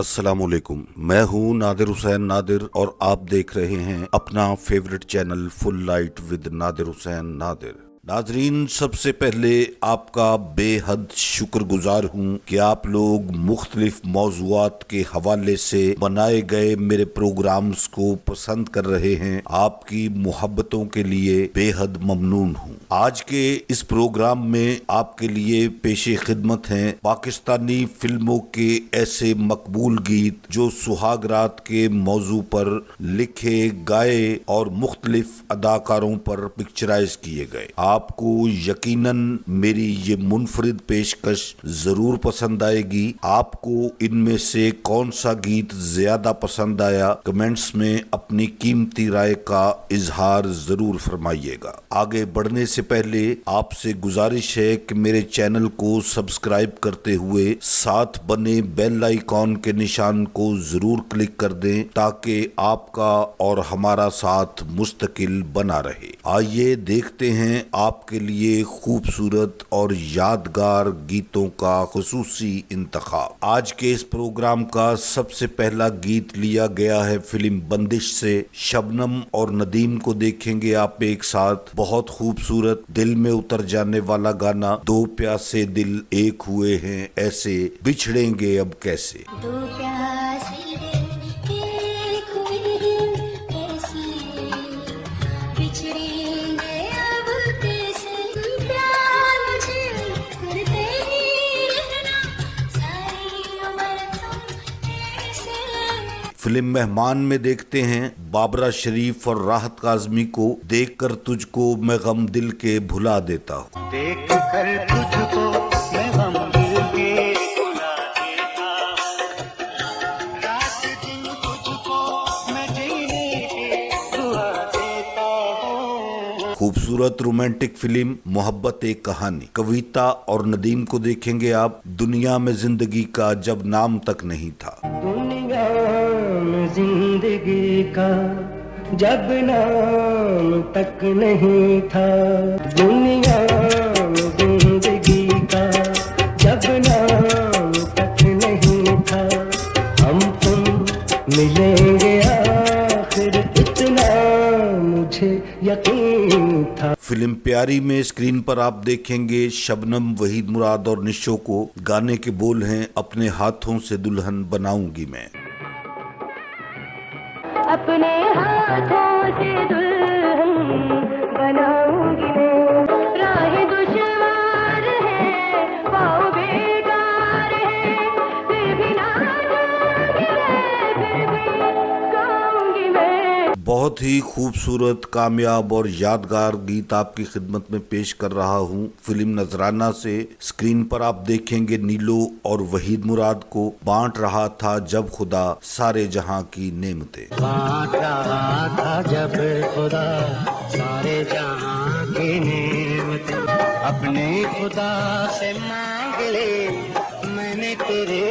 अस्सलामुअलैकुम। मैं हूँ नादिर हुसैन नादिर और आप देख रहे हैं अपना favourite channel full light with Nadir Hussain Nadir. नाजरीन, सबसे पहले आपका बेहद शुक्रगुजार हूँ कि आप लोग मुख्तलिफ मौज़ूआत के हवाले से बनाए गए मेरे प्रोग्राम्स को पसंद कर रहे हैं। आपकी मोहब्बतों के लिए बेहद ममनून हूँ। आज के इस प्रोग्राम में आपके लिए पेशे खिदमत हैं पाकिस्तानी फिल्मों के ऐसे मकबूल गीत जो सुहागरात के मौजू पर लिखे, गाए और मुख्तलिफ अदाकारों पर पिक्चराइज किए गए। आपको यकीनन मेरी ये मुनफरिद पेशकश जरूर पसंद आएगी। आपको इनमें से कौन सा गीत ज्यादा पसंद आया, कमेंट्स में अपनी कीमती राय का इजहार जरूर फरमाइएगा। आगे बढ़ने से पहले आपसे गुजारिश है कि मेरे चैनल को सब्सक्राइब करते हुए साथ बने बेल आइकॉन के निशान को जरूर क्लिक कर दें ताकि आपका और हमारा साथ मुस्तकिल बना रहे। आइए देखते हैं आपके लिए खूबसूरत और यादगार गीतों का खुसूसी इंतखाब। आज के इस प्रोग्राम का सबसे पहला गीत लिया गया है फिल्म बंदिश से। शबनम और नदीम को देखेंगे आप एक साथ। बहुत खूबसूरत, दिल में उतर जाने वाला गाना। दो प्यासे दिल एक हुए हैं ऐसे, बिछड़ेंगे अब कैसे। दो प्यासे दिल एक हुए हैं ऐसे, बिछड़ेंगे अब कैसे। प्यार मुझे करते ही रहना, सारी उम्र तुम ऐसे। फिल्म मेहमान में देखते हैं बाबरा शरीफ और राहत काज़मी को। देखकर तुझको मैं गम दिल के भुला देता हूँ। देख कर तुझको मैं गम दिल के भुला देता हूँ। रात दिन तुझको मैं जीने की दुआ देता हूँ। खूबसूरत रोमांटिक फिल्म मोहब्बत एक कहानी। कविता और नदीम को देखेंगे आप। दुनिया में जिंदगी का जब नाम तक नहीं था। दुनिया में जिंदगी का जब नाम तक नहीं था। दुनिया में जिंदगी का जब नाम तक नहीं था। हम तुम मिलेंगे आखिर इतना मुझे यकीन था। फिल्म प्यारी में स्क्रीन पर आप देखेंगे शबनम, वहीद मुराद और निशो को। गाने के बोल हैं अपने हाथों से दुल्हन बनाऊंगी मैं। अपने हाथों से दुल्हन बनाऊंगी मैं। राह दुश्वार है, पाँव बेकार है, फिर भी ना जाऊंगी मैं, फिर भी गाऊंगी मैं। बहुत ही खूबसूरत, कामयाब और यादगार गीत आपकी खिदमत में पेश कर रहा हूँ फिल्म नजराना से। स्क्रीन पर आप देखेंगे नीलो और वहीद मुराद को। बांट रहा था जब खुदा सारे जहां की नेमतें। बांट रहा था जब खुदा सारे जहां की नेमतें। अपने खुदा से मांग ले मैंने तेरे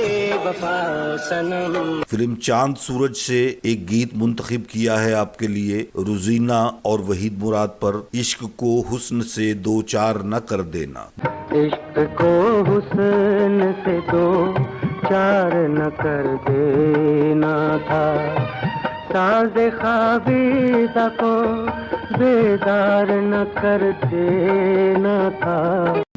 वफा सनम। फिल्म चांद सूरज से एक गीत मुंतखब किया है आपके लिए रुजीना और वहीद मुराद पर। इश्क को हुस्न से दो चार न कर देना। इश्क को हुस्न से दो चार न कर देना था। साज़े ख्वाबीदा को बेदार न कर देना था।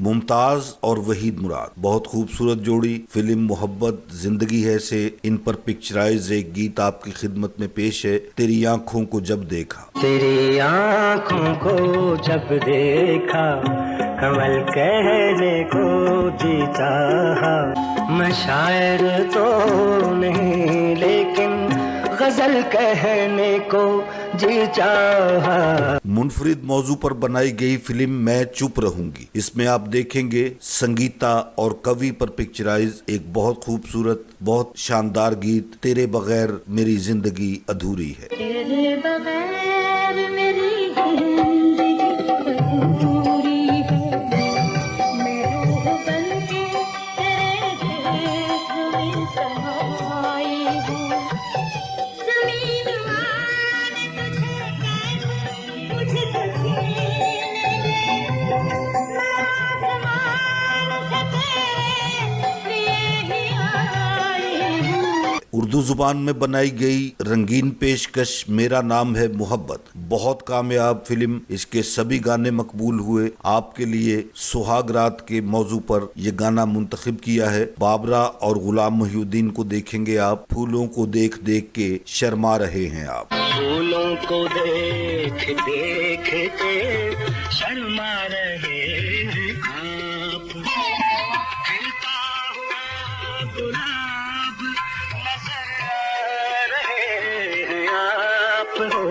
मुमताज और वहीद मुराद बहुत खूबसूरत जोड़ी। फिल्म मोहब्बत जिंदगी है से इन पर पिक्चराइज एक गीत आपकी खिदमत में पेश है। तेरी आंखों को जब देखा। तेरी आँखों को जब देखा, कमल कहने को जी चाहा। मैं शायर तो नहीं लेकिन गजल कहने को जी चाहा। मुनफरिद मौजू पर बनाई गई फिल्म मैं चुप रहूंगी। इसमें आप देखेंगे संगीता और कवि पर पिक्चराइज एक बहुत खूबसूरत, बहुत शानदार गीत तेरे बगैर मेरी जिंदगी अधूरी है। तेरे बगैर मेरी जिंदगी अधूरी है। मैं रूह बनके तेरे देश में समाई हूँ। ज़मीन आने तुझे कैसे मुझको छीन ले। मैं आसमान से तेरे लिए ही आई हूँ। उर्दू जुबान में बनाई गई रंगीन पेशकश मेरा नाम है मोहब्बत बहुत कामयाब फिल्म। इसके सभी गाने मकबूल हुए। आपके लिए सुहाग रात के मौजू पर यह गाना मुंतखब किया है। बाबरा और गुलाम मोहिउद्दीन को देखेंगे आप, फूलों को देख देख के शर्मा रहे हैं आप। फूलों को देख देख के शर्मा रहे हैं आप, खिलता हुआ गुलाब नजर आ रहे हैं आप हो।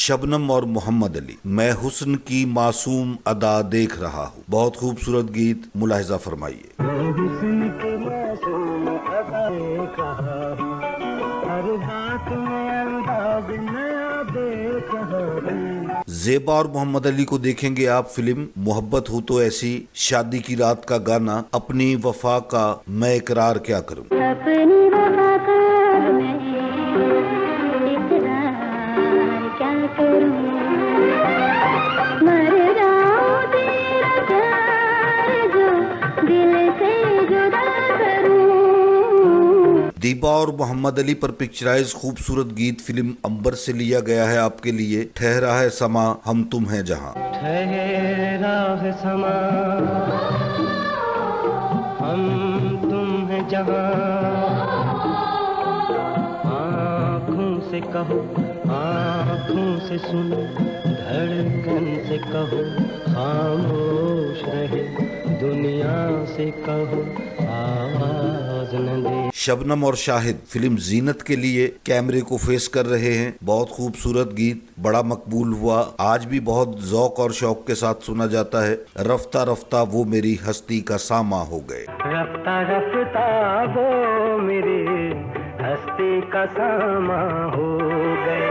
शबनम और मोहम्मद अली, मैं हुस्न की मासूम अदा देख रहा हूँ। बहुत खूबसूरत गीत, मुलाहिजा फरमाइए। हुस्न की मासूम अदा देख रहा हूँ, हर बात में अंदाज नया देख रहा हूँ। ज़ेबा और मोहम्मद अली को देखेंगे आप फिल्म मोहब्बत हो तो ऐसी। शादी की रात का गाना अपनी वफा का मैं इकरार क्या करूं। अपनी वफा का मैं इकरार क्या करूं, मर जाऊं तेरा प्यार जो दिल से जुदा करूं। दीबा और मोहम्मद अली पर पिक्चराइज खूबसूरत गीत फिल्म अंबर से लिया गया है आपके लिए। ठहरा है समा हम तुम हैं जहां। ठहरा है समा हम तुम हैं जहां, आँखों से कहो आँखों से सुनो, धड़कन से कहो खामोश रहे, दुनिया से कहो आवाज न दे। शबनम और शाहिद फिल्म जीनत के लिए कैमरे को फेस कर रहे हैं। बहुत खूबसूरत गीत, बड़ा मकबूल हुआ। आज भी बहुत ज़ौक और शौक के साथ सुना जाता है। रफ्ता रफ्ता वो मेरी हस्ती का सामा हो गए। रफ्ता रफ्ता वो मेरी हस्ती का सामा हो गए,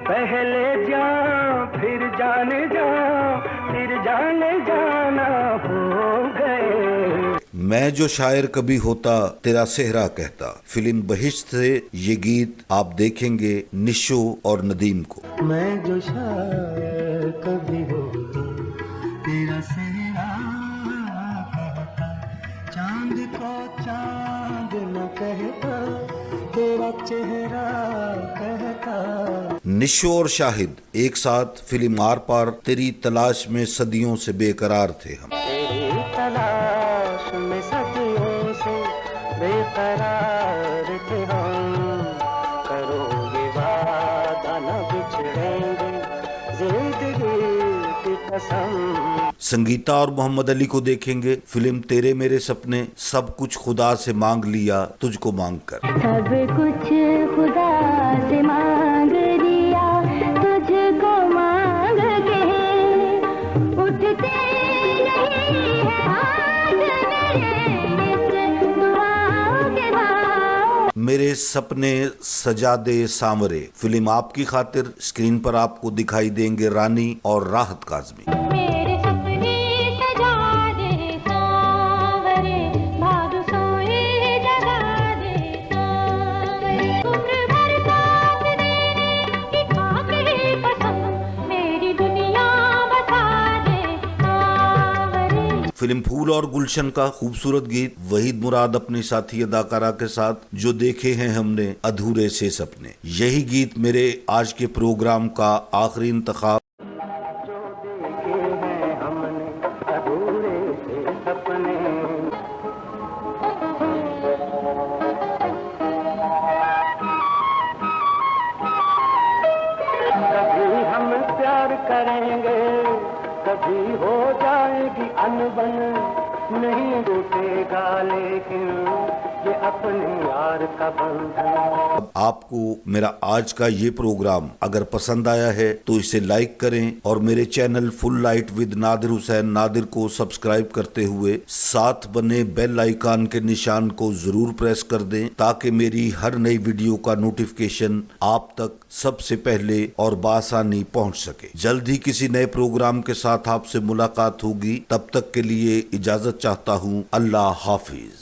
पहले जा फिर जाने जा फिर जाने जाना हो गए। मैं जो शायर कभी होता तेरा सेहरा कहता। फिल्म बहिश्त से ये गीत आप देखेंगे निशो और नदीम को। मैं जो शायर कभी होता तेरा सेहरा कहता, चांद को चांद न कहता, तेरा चेहरा कहता। निशो और शाहिद एक साथ फिल्म आर पार तेरी तलाश में सदियों से बेकरार थे हम। तेरी तलाश में सदियों से बेकरार थे हम, करो ये वादा न बिछड़ेंगे जिंदगी की कसम। संगीता और मोहम्मद अली को देखेंगे फिल्म तेरे मेरे सपने। सब कुछ खुदा से मांग लिया तुझको मांग कर। सब कुछ खुदा से मांग लिया तुझको मांग के, उठते नहीं है हाथ मेरे इस दुआ के बाद। मेरे सपने सजा दे सांवरे फिल्म आपकी खातिर। स्क्रीन पर आपको दिखाई देंगे रानी और राहत काज़मी। मेरे सपने सजा दे सांवरे, भाग सोए जगा दे सांवरे। उम्र भर साथ देने की आखिरी कसम, मेरी दुनिया बसा दे सांवरे। फिल्म फूल और गुलशन का खूबसूरत गीत वहीद मुराद अपनी साथी अदाकारा के साथ, जो देखे हैं हमने अधूरे से सपने। यही गीत मेरे आज के प्रोग्राम का आखिरी इंतखाब। जो देखे हैं हमने अधूरे से सपने, कभी हम प्यार करेंगे कभी हो जाएगी अनबन, नहीं टूटेगा लेकिन ये अपने यार का बंधन। आपको मेरा आज का ये प्रोग्राम अगर पसंद आया है तो इसे लाइक करें और मेरे channel full light with Nadir Hussain Nadir को सब्सक्राइब करते हुए साथ बने बेल आइकन के निशान को जरूर प्रेस कर दें, ताकि मेरी हर नई वीडियो का नोटिफिकेशन आप तक सबसे पहले और बासानी पहुंच सके। जल्द ही किसी नए प्रोग्राम के साथ आपसे मुलाकात होगी। तब तक के लिए इजाजत चाहता हूँ। अल्लाह हाफिज।